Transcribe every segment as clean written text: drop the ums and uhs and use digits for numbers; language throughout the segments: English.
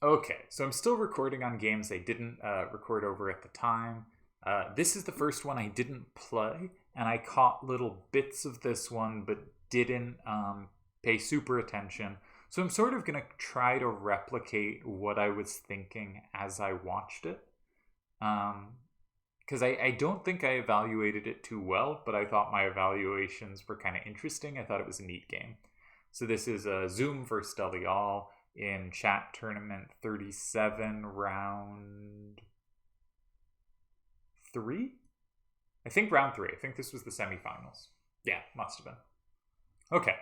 Okay, so I'm still recording on games I didn't record over at the time. This is the first one I didn't play, and I caught little bits of this one, but didn't pay super attention. So I'm sort of going to try to replicate what I was thinking as I watched it. Because I don't think I evaluated it too well, but I thought my evaluations were kind of interesting. I thought it was a neat game. So this is a Zoom versus Delial in chat tournament 37 round 3. I think round 3. I think this was the semifinals. Yeah, must have been. Okay,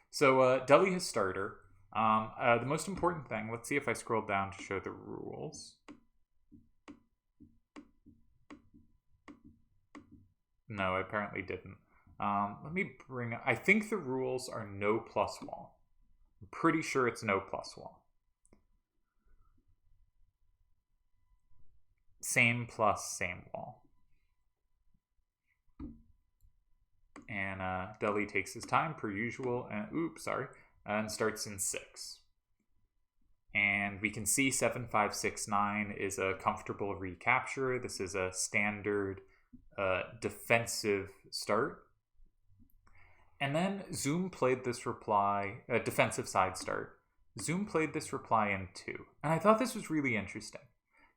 so Deli has starter. The most important thing, let's see if I scroll down to show the rules. No, I apparently didn't. Let me bring I think the rules are no plus wall. I'm pretty sure it's no plus wall. Same plus same wall. And Deli takes his time per usual, and starts in 6. And we can see 7569 is a comfortable recapture. This is a standard defensive start. And then Zoom played this reply, defensive side start. Zoom played this reply in 2. And I thought this was really interesting.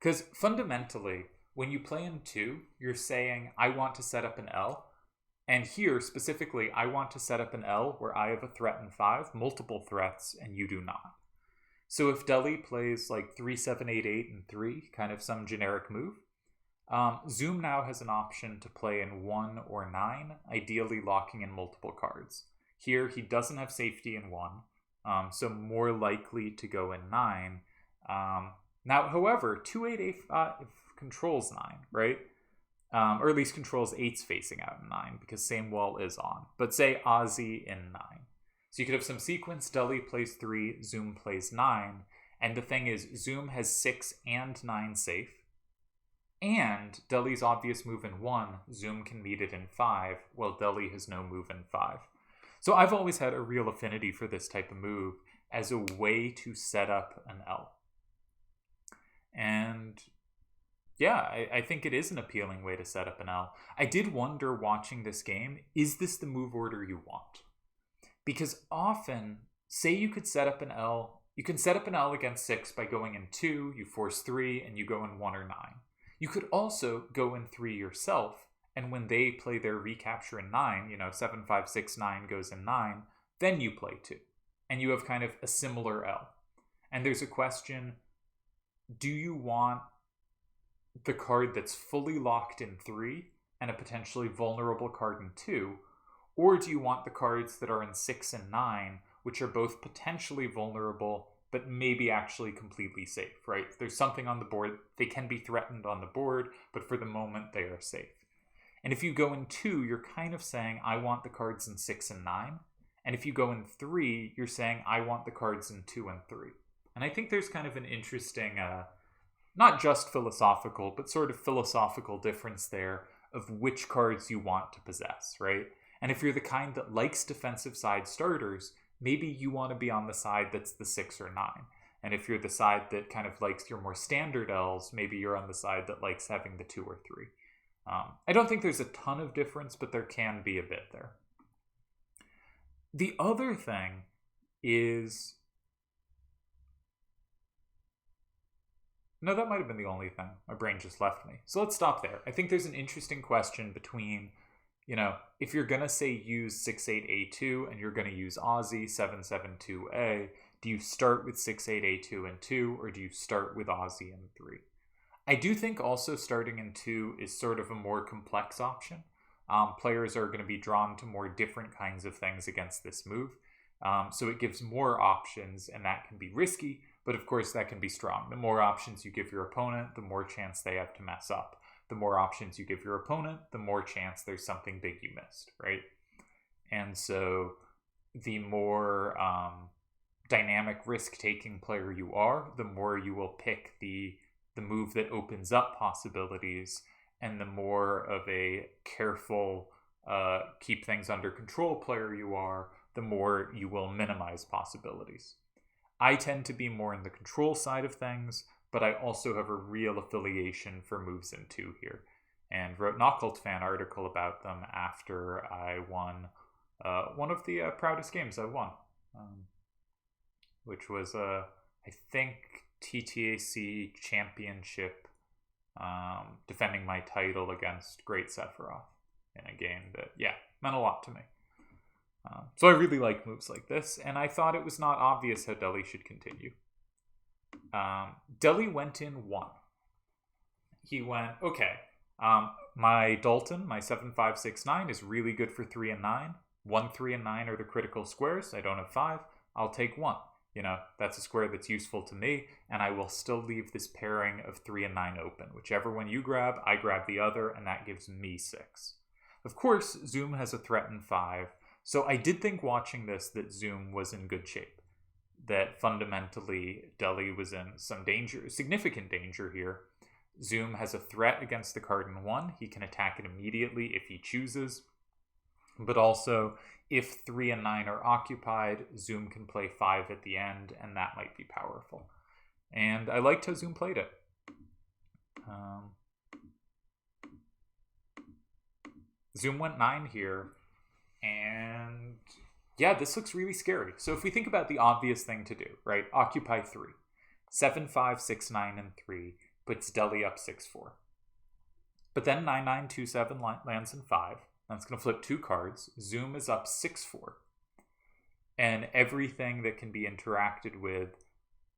Because fundamentally, when you play in 2, you're saying, I want to set up an L. And here, specifically, I want to set up an L where I have a threat in 5, multiple threats, and you do not. So if Deli plays like 3, 7, 8, 8, and 3, kind of some generic move, Zoom now has an option to play in 1 or 9, ideally locking in multiple cards. Here, he doesn't have safety in 1, so more likely to go in 9. Now, however, 2-8-8-5 controls 9, right? Or at least controls 8's facing out in 9, because same wall is on. But say Ozzy in 9. So you could have some sequence, Deli plays 3, Zoom plays 9, and the thing is, Zoom has 6 and 9 safe, and Deli's obvious move in 1, Zoom can meet it in 5, while Deli has no move in 5. So I've always had a real affinity for this type of move as a way to set up an L. And yeah, I think it is an appealing way to set up an L. I did wonder watching this game, is this the move order you want? Because often, say you could set up an L, you can set up an L against 6 by going in 2, you force 3, and you go in 1 or 9. You could also go in 3 yourself, and when they play their recapture in 9, 7, 5, 6, 9 goes in 9, then you play 2. And you have kind of a similar L. And there's a question, do you want the card that's fully locked in 3 and a potentially vulnerable card in 2, or do you want the cards that are in 6 and 9, which are both potentially vulnerable but maybe actually completely safe, right? There's something on the board, they can be threatened on the board, but for the moment they are safe. And if you go in 2, you're kind of saying, I want the cards in 6 and 9. And if you go in 3, you're saying, I want the cards in 2 and 3. And I think there's kind of an interesting, not just philosophical, but sort of philosophical difference there of which cards you want to possess, right? And if you're the kind that likes defensive side starters, maybe you want to be on the side that's the 6 or 9. And if you're the side that kind of likes your more standard L's, maybe you're on the side that likes having the 2 or 3. I don't think there's a ton of difference, but there can be a bit there. The other thing is... No, that might have been the only thing. My brain just left me. So let's stop there. I think there's an interesting question between, if you're going to say use 6-8-A2 and you're going to use Aussie 7-7-2A, do you start with 6-8-A2 and 2, or do you start with Aussie and 3? I do think also starting in 2 is sort of a more complex option. Players are going to be drawn to more different kinds of things against this move. So it gives more options, and that can be risky, but of course that can be strong. The more options you give your opponent, the more chance they have to mess up. The more options you give your opponent, the more chance there's something big you missed, right? And so the more dynamic risk-taking player you are, the more you will pick the move that opens up possibilities, and the more of a careful, keep things under control player you are, the more you will minimize possibilities. I tend to be more in the control side of things, but I also have a real affiliation for moves in 2 here, and wrote an Occult Fan article about them after I won one of the proudest games I've won, which was, I think, TTAC Championship, defending my title against Great Sephiroth in a game that, yeah, meant a lot to me. So I really like moves like this, and I thought it was not obvious how Deli should continue. Deli went in 1. He went, okay, my Dalton, my 7569, is really good for 3 and 9. 1, 3, and 9 are the critical squares. I don't have 5. I'll take 1. You know, that's a square that's useful to me, and I will still leave this pairing of 3 and 9 open. Whichever one you grab, I grab the other, and that gives me 6. Of course, Zoom has a threat in 5, so I did think watching this that Zoom was in good shape. That fundamentally, Deli was in some danger, significant danger here. Zoom has a threat against the card in 1. He can attack it immediately if he chooses. But also, if 3 and 9 are occupied, Zoom can play 5 at the end, and that might be powerful. And I liked how Zoom played it. Zoom went 9 here, and yeah, this looks really scary. So if we think about the obvious thing to do, right? Occupy 3. 7, 5, 6, 9, and 3 puts Deli up 6, 4. But then 9, 9, 2, 7 lands in 5. That's going to flip 2 cards. Zoom is up 6, 4. And everything that can be interacted with,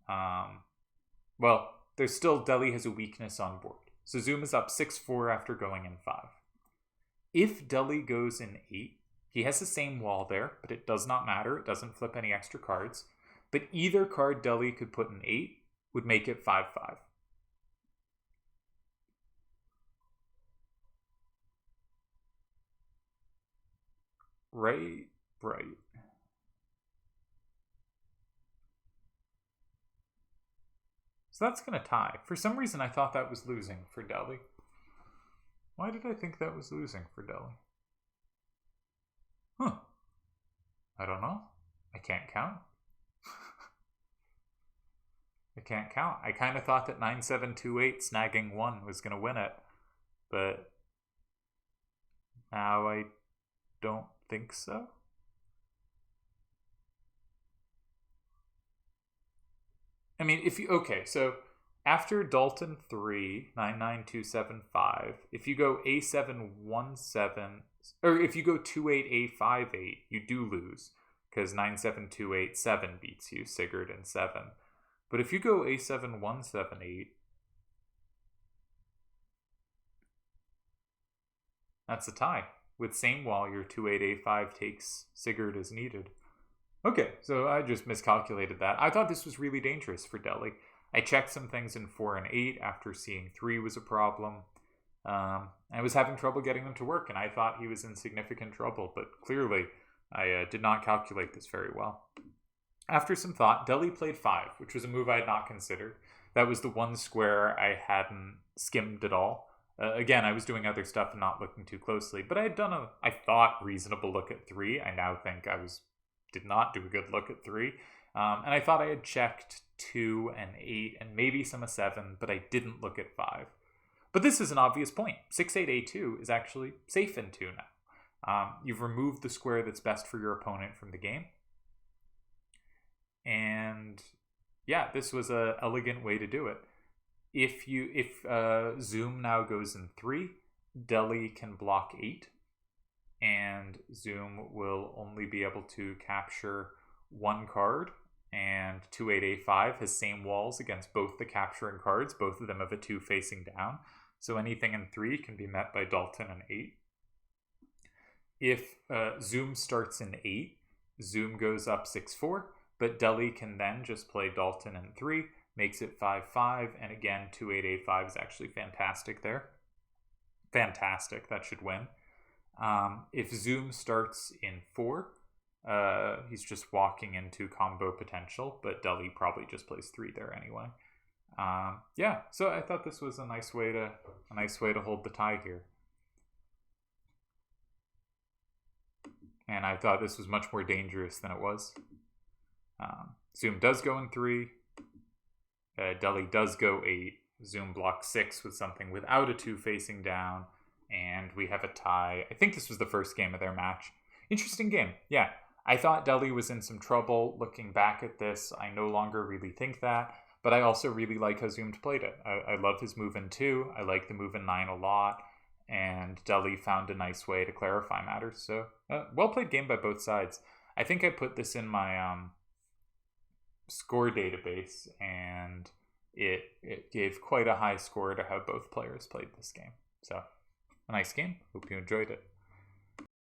well, there's still, Deli has a weakness on board. So Zoom is up 6, 4 after going in 5. If Deli goes in 8, he has the same wall there, but it does not matter. It doesn't flip any extra cards. But either card Deli could put in 8 would make it 5, 5. Right. So that's going to tie. For some reason, I thought that was losing for Deli. Why did I think that was losing for Deli? I don't know. I can't count. I can't count. I kind of thought that 9728 snagging 1 was going to win it, but now I don't think so. I mean, if you, okay, so after Dalton 3, 99275, if you go A717, or if you go 28A58, you do lose, because 97287 beats you, Sigurd and 7. But if you go A7178, that's a tie. With same wall, your 28A5 takes Sigurd as needed. Okay, so I just miscalculated that. I thought this was really dangerous for Deli. I checked some things in 4 and 8 after seeing 3 was a problem. I was having trouble getting them to work, and I thought he was in significant trouble, but clearly I did not calculate this very well. After some thought, Deli played 5, which was a move I had not considered. That was the one square I hadn't skimmed at all. Again, I was doing other stuff and not looking too closely, but I had done a, I thought, reasonable look at 3. I now think I did not do a good look at 3. And I thought I had checked 2 and 8 and maybe some of 7, but I didn't look at 5. But this is an obvious point. 6-8-A2 is actually safe in 2 now. You've removed the square that's best for your opponent from the game. And yeah, this was an elegant way to do it. If Zoom now goes in 3, Deli can block 8, and Zoom will only be able to capture 1 card, and 28A5 has same walls against both the capturing cards. Both of them have a 2 facing down, so anything in 3 can be met by Dalton and 8. If Zoom starts in 8, Zoom goes up 6-4, but Deli can then just play Dalton in 3, makes it 5-5, and again, 28A5 is actually fantastic there. Fantastic, that should win. If Zoom starts in 4, he's just walking into combo potential, but Deli probably just plays 3 there anyway. Yeah, so I thought this was a nice way to hold the tie here. And I thought this was much more dangerous than it was. Zoom does go in 3. Deli does go 8. Zoom blocks 6 with something without a 2 facing down. And we have a tie. I think this was the first game of their match. Interesting game. Yeah. I thought Deli was in some trouble. Looking back at this, I no longer really think that. But I also really like how Zoomed played it. I love his move in 2. I like the move in 9 a lot. And Deli found a nice way to clarify matters. So, well played game by both sides. I think I put this in my score database, and it gave quite a high score to how both players played this game. So, a nice game. Hope you enjoyed it.